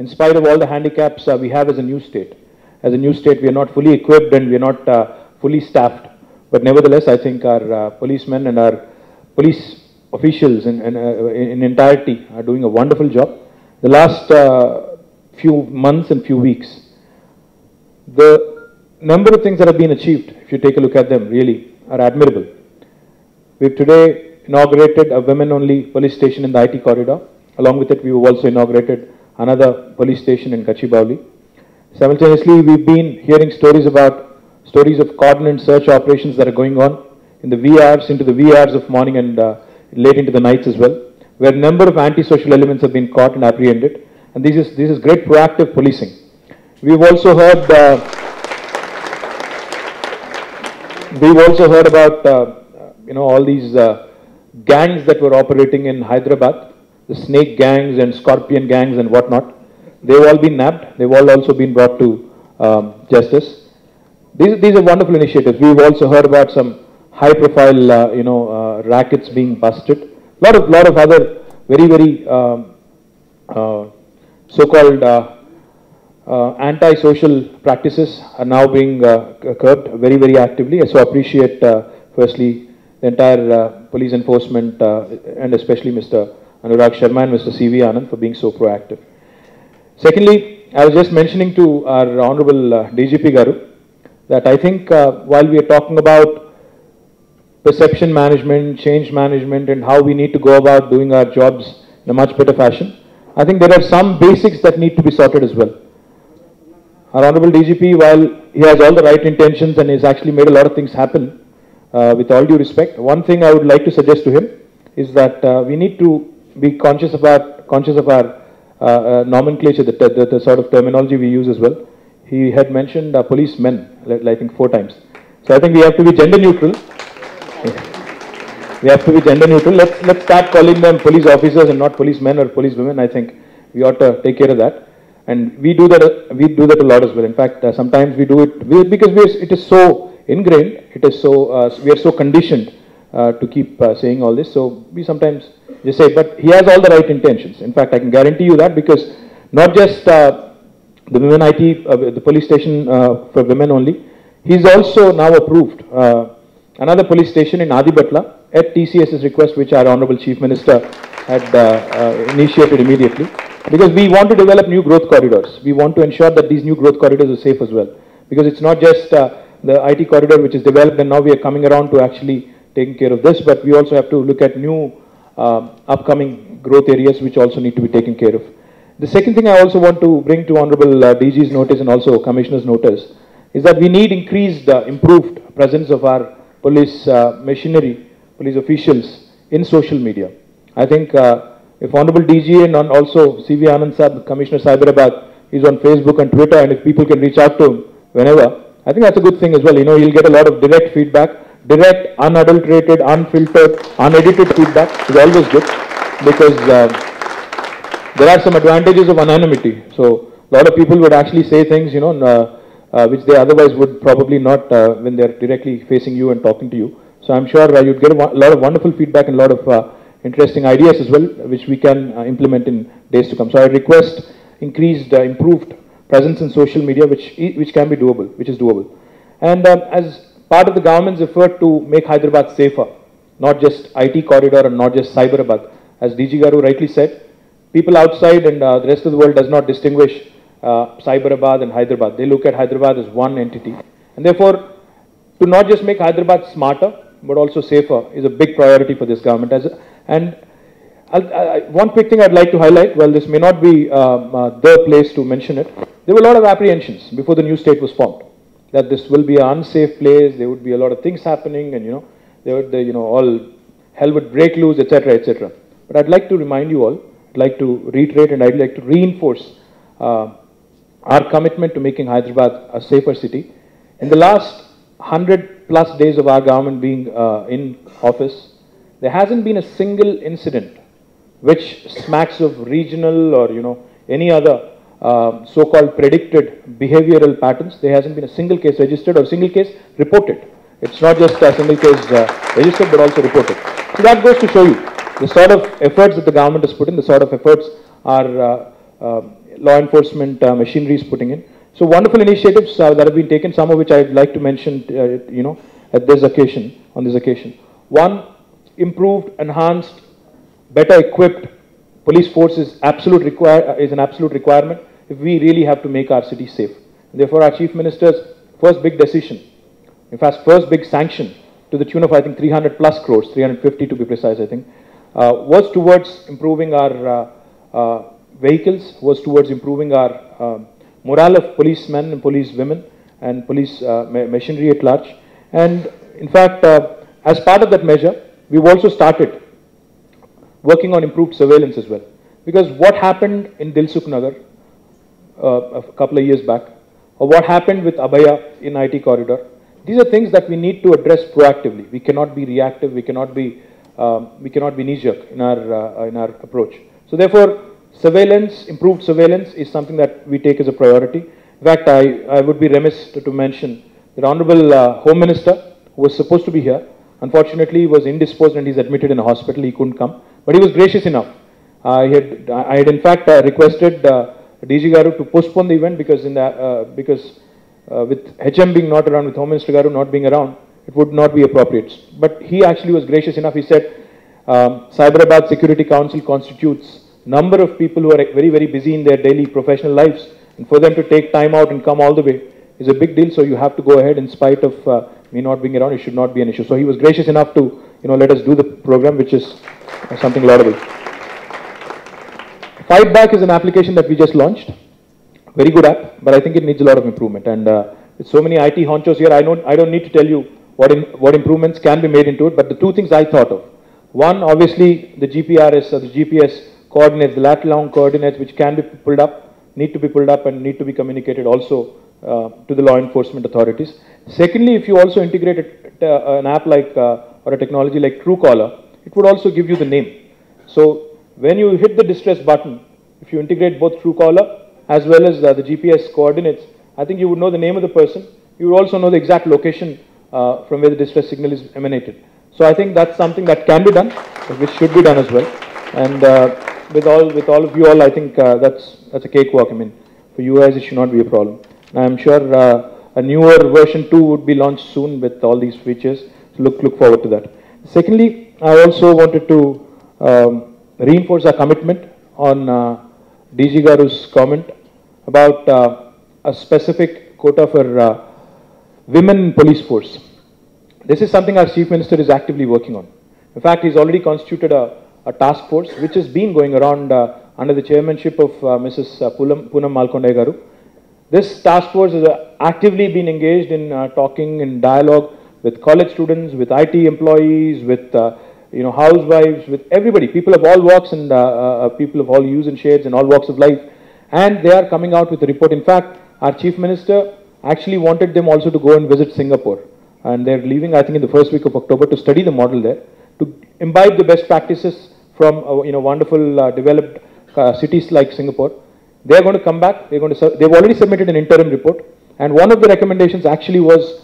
in spite of all the handicaps we have as a new state. As a new state, we are not fully equipped and we are not fully staffed. But nevertheless, I think our policemen and our police officials in entirety are doing a wonderful job. The last few months and few weeks, the number of things that have been achieved, if you take a look at them, really are admirable. We've today inaugurated a women-only police station in the IT corridor. Along with it, we've also inaugurated another police station in Gachibowli. Simultaneously, we've been hearing stories of coordinated search operations that are going on in the wee hours, into the wee hours of morning and late into the nights as well, where a number of antisocial elements have been caught and apprehended. And this is great proactive policing. We've also heard about all these gangs that were operating in Hyderabad, the snake gangs and scorpion gangs and whatnot. They've all been nabbed. They've all also been brought to justice. These are wonderful initiatives. We've also heard about some high-profile, rackets being busted. Lot of other very so-called anti-social practices are now being curbed very actively. So I appreciate firstly the entire police enforcement and especially Mr. Anurag Sharma and Mr. C.V. Anand for being so proactive. Secondly, I was just mentioning to our Honorable DGP Garu that I think while we are talking about perception management, change management and how we need to go about doing our jobs in a much better fashion, I think there are some basics that need to be sorted as well. Our Honorable DGP, while he has all the right intentions and has actually made a lot of things happen, with all due respect, one thing I would like to suggest to him is that we need to be conscious of our nomenclature, the sort of terminology we use as well. He had mentioned policemen, I think 4 times. So I think we have to be gender neutral. We have to be gender neutral. Let's start calling them police officers and not policemen or policewomen. I think we ought to take care of that. And we do that. We do that a lot as well. In fact, sometimes we do it because it is so ingrained. It is so we are so conditioned to keep saying all this. So we sometimes just say, but he has all the right intentions. In fact, I can guarantee you that, because not just the women IT, the police station for women only, he's also now approved another police station in Adibatla at TCS's request, which our Honorable Chief Minister had initiated immediately. Because we want to develop new growth corridors. We want to ensure that these new growth corridors are safe as well. Because it's not just the IT corridor which is developed and now we are coming around to actually taking care of this, but we also have to look at new upcoming growth areas which also need to be taken care of. The second thing I also want to bring to Honorable DG's notice and also Commissioner's notice is that we need increased, improved presence of our police machinery, police officials in social media. I think if Honorable DG and also C.V. Anand Sahab, Commissioner Cyberabad, is on Facebook and Twitter, and if people can reach out to him whenever, I think that's a good thing as well. He'll get a lot of direct feedback, direct, unadulterated, unfiltered, unedited feedback is always good, because there are some advantages of anonymity. So a lot of people would actually say things, which they otherwise would probably not when they're directly facing you and talking to you. So I'm sure you'd get a lot of wonderful feedback and a lot of interesting ideas as well, which we can implement in days to come. So I request increased, improved presence in social media, which can be doable, which is doable. And as part of the government's effort to make Hyderabad safer, not just IT corridor and not just Cyberabad, as DG Garu rightly said, people outside and the rest of the world does not distinguish Cyberabad and Hyderabad. They look at Hyderabad as one entity. And therefore, to not just make Hyderabad smarter, but also safer is a big priority for this government. One quick thing I'd like to highlight, well, this may not be the place to mention it. There were a lot of apprehensions before the new state was formed, that this will be an unsafe place, there would be a lot of things happening, and all hell would break loose, etc., etc. But I'd like to remind you all, I'd like to reiterate and I'd like to reinforce our commitment to making Hyderabad a safer city. In the last 100+ days of our government being in office, there hasn't been a single incident which smacks of regional or any other so-called predicted behavioral patterns. There hasn't been a single case registered or a single case reported. It's not just a single case registered but also reported. So that goes to show you the sort of efforts that the government has put in, the sort of efforts our law enforcement machinery is putting in. So wonderful initiatives that have been taken, some of which I'd like to mention, at this occasion, on this occasion. One, improved, enhanced, better equipped police force is an absolute requirement if we really have to make our city safe. Therefore, our Chief Minister's first big decision, in fact, first big sanction to the tune of, I think, 300 plus crores, 350 to be precise, I think, was towards improving our vehicles, was towards improving our morale of policemen and police women and police machinery at large. And in fact, as part of that measure, we've also started working on improved surveillance as well. Because what happened in Dilsukh Nagar a couple of years back, or what happened with Abhaya in IT corridor, these are things that we need to address proactively. We cannot be reactive. We cannot be knee-jerk in our approach. So therefore, surveillance, improved surveillance, is something that we take as a priority. In fact, I would be remiss to mention the Honorable Home Minister, who was supposed to be here. Unfortunately, he was indisposed and he's admitted in a hospital. He couldn't come, but he was gracious enough. I had in fact requested DG Garu to postpone the event because with HM being not around, with Home Minister Garu not being around, it would not be appropriate. But he actually was gracious enough. He said, Cyberabad Security Council constitutes number of people who are very, very busy in their daily professional lives, and for them to take time out and come all the way is a big deal. So you have to go ahead in spite of me not being around. It should not be an issue. So he was gracious enough to, let us do the program, which is something laudable. Fight Back is an application that we just launched. Very good app, but I think it needs a lot of improvement. And with so many IT honchos here, I don't need to tell you what improvements can be made into it. But the two things I thought of: one, obviously, the GPRS or the GPS coordinates, the lat-long coordinates, which can be pulled up, need to be pulled up, and need to be communicated also to the law enforcement authorities. Secondly, if you also integrate an app like or a technology like Truecaller, it would also give you the name. So when you hit the distress button, if you integrate both Truecaller as well as the GPS coordinates, I think you would know the name of the person. You would also know the exact location from where the distress signal is emanated. So I think that's something that can be done, which should be done as well. And with all of you all, I think that's a cakewalk. I mean, for you guys, it should not be a problem. And I'm sure a newer version 2 would be launched soon with all these features. So look forward to that. Secondly, I also wanted to reinforce our commitment on DG Garu's comment about a specific quota for women in police force. This is something our Chief Minister is actively working on. In fact, he's already constituted a task force which has been going around under the chairmanship of Mrs. Poonam Malkonde Garu. This task force has actively been engaged in talking and dialogue with college students, with IT employees, with housewives, with everybody, people of all walks and people of all hues and shades and all walks of life. And they are coming out with a report. In fact, our Chief Minister actually wanted them also to go and visit Singapore. And they're leaving, I think, in the first week of October to study the model there, to imbibe the best practices from wonderful developed cities like Singapore. They're going to come back. They've already submitted an interim report. And one of the recommendations actually was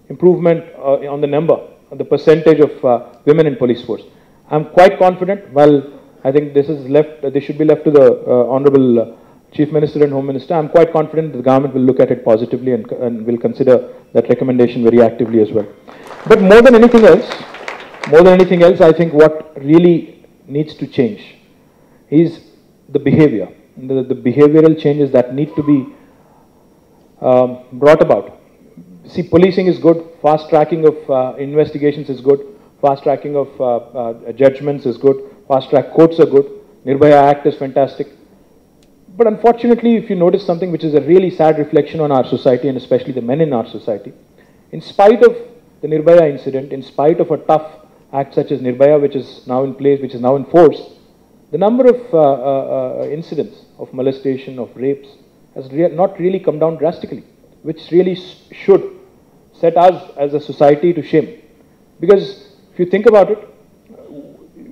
improvement on the number, the percentage of women in police force. I'm quite confident. Well, I think this should be left to the Honorable Chief Minister and Home Minister. I'm quite confident the government will look at it positively and will consider that recommendation very actively as well. But more than anything else, I think what really needs to change is the behavior, the behavioral changes that need to be brought about. See, policing is good, fast tracking of investigations is good, fast tracking of judgments is good, fast track courts are good, Nirbhaya Act is fantastic. But unfortunately, if you notice something which is a really sad reflection on our society and especially the men in our society, in spite of the Nirbhaya incident, in spite of a tough act such as Nirbhaya, which is now in place, which is now in force, the number of incidents of molestation, of rapes, has not really come down drastically, which really should set us as a society to shame. Because if you think about it,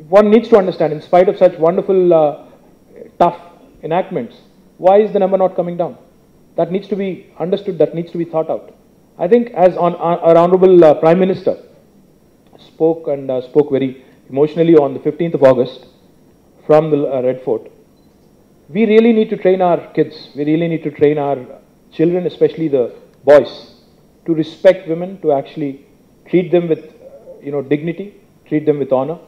one needs to understand, in spite of such wonderful, tough enactments, why is the number not coming down? That needs to be understood, that needs to be thought out. I think as our Honorable Prime Minister spoke very emotionally on the 15th of August from the Red Fort, we really need to train our kids, we really need to train our children, especially the boys, to respect women, to actually treat them with, dignity, treat them with honor.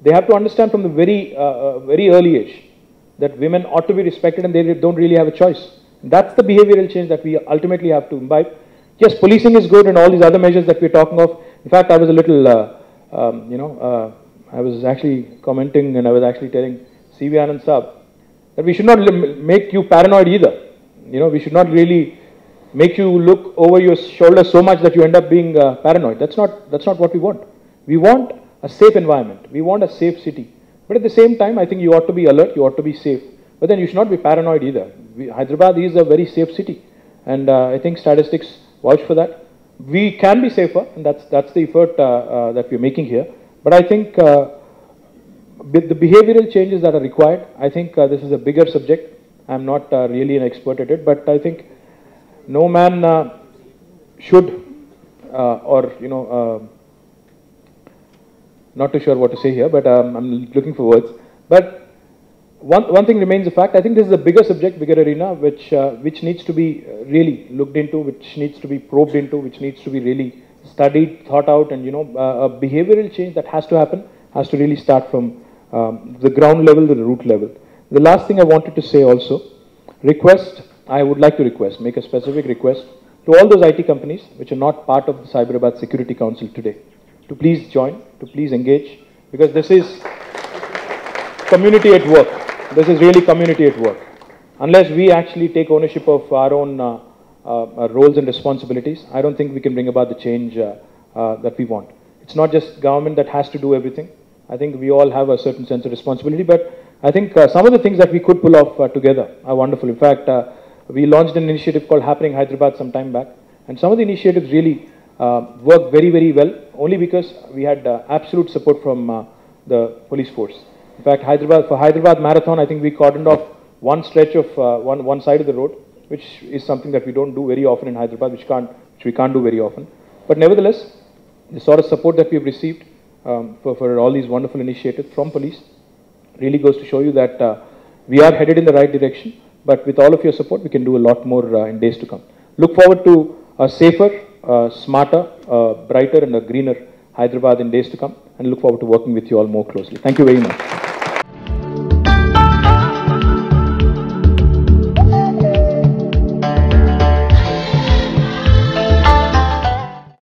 They have to understand from the very early age that women ought to be respected and they don't really have a choice. That's the behavioral change that we ultimately have to imbibe. Yes, policing is good and all these other measures that we're talking of. In fact, I was a little, I was actually commenting and I was actually telling C.V. Anand Saab that we should not make you paranoid either. We should not really make you look over your shoulder so much that you end up being paranoid. That's not what we want. We want a safe environment. We want a safe city. But at the same time, I think you ought to be alert, you ought to be safe. But then you should not be paranoid either. Hyderabad is a very safe city. And I think statistics vouch for that. We can be safer, and that's the effort that we're making here. But I think with the behavioral changes that are required, I think this is a bigger subject. I'm not really an expert at it, but I think no man should, not too sure what to say here, but I'm looking for words. But one thing remains a fact. I think this is a bigger subject, bigger arena, which needs to be really looked into, which needs to be probed into, which needs to be really studied, thought out, and a behavioral change that has to happen has to really start from the ground level to the root level. The last thing I wanted to say also, I would like to make a specific request to all those IT companies which are not part of the Cyberabad Security Council today, to please join, to please engage, because this is community at work. This is really community at work. Unless we actually take ownership of our own roles and responsibilities, I don't think we can bring about the change that we want. It's not just government that has to do everything. I think we all have a certain sense of responsibility, but I think some of the things that we could pull off together are wonderful. In fact, we launched an initiative called Happening Hyderabad some time back, and some of the initiatives really worked very, very well, only because we had absolute support from the police force. In fact, for Hyderabad Marathon, I think we cordoned off one stretch of one side of the road, which is something that we don't do very often in Hyderabad, which we can't do very often. But nevertheless, the sort of support that we've received for all these wonderful initiatives from police really goes to show you that we are headed in the right direction. But with all of your support, we can do a lot more in days to come. Look forward to a safer, smarter, brighter and a greener Hyderabad in days to come, and look forward to working with you all more closely. Thank you very much.